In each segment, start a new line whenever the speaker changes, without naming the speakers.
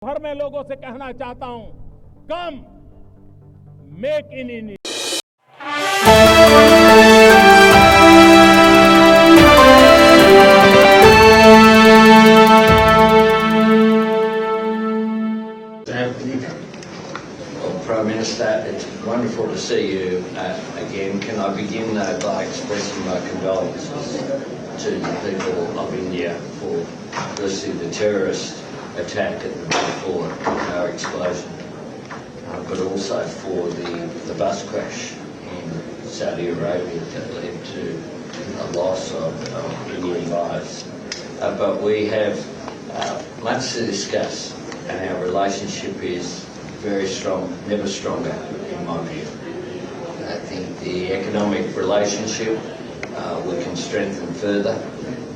भर में लोगों से कहना चाहता हूं, कम make in India.
Prime Minister, it's wonderful to see you again. Can I begin by expressing my condolences to the people of India for firstly the terrorist attack at the Balfour Tower explosion, but also for the bus crash in Saudi Arabia that led to a loss of Indian lives. But we have much to discuss, and our relationship is very strong, never stronger in my view. I think the economic relationship we can strengthen further,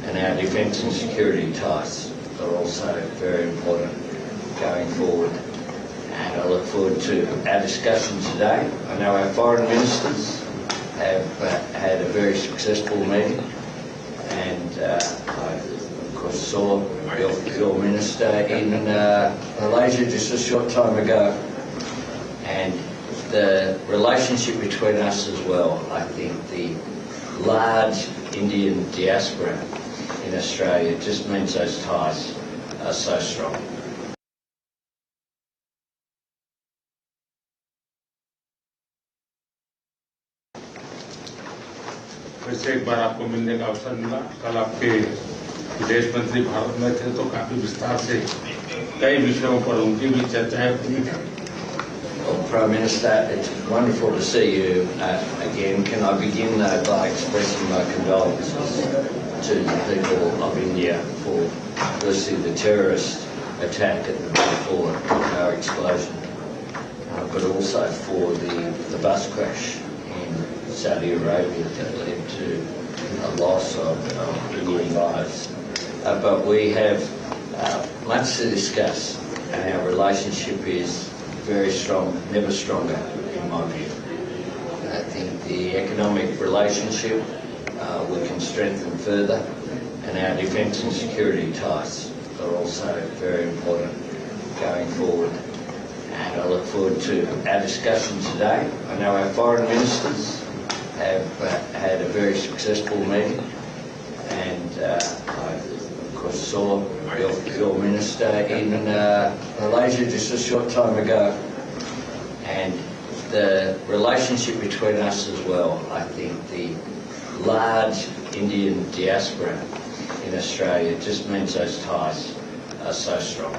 and our defence and security ties are also very important going forward. And I look forward to our discussion today. I know our foreign ministers have had a very successful meeting, and I of course saw your minister in Malaysia just a short time ago, and the relationship between us as well. I think the large Indian diaspora in Australia just means those ties are so strong.
फिर से एक बार आपको मिलने का अवसर मिला। कल आपके विदेश मंत्री भारत में थे तो काफी विस्तार से कई विषयों पर उनकी भी चर्चाएं हुई।
Prime Minister, it's wonderful to see you again. Can I begin by expressing my condolences to the people of India for firstly the terrorist attack at the Balfour Tower explosion, but also for the bus crash in Saudi Arabia that led to a loss of Indian lives. But we have much to discuss, and our relationship is very strong, never stronger in my view. I think the economic relationship we can strengthen further, and our defence and security ties are also very important going forward. And I look forward to our discussion today. I know our foreign ministers have had a very successful meeting, and I of course saw your minister in Malaysia just a short time ago, and the relationship between us as well. I think the large Indian diaspora in Australia just means those ties are so strong.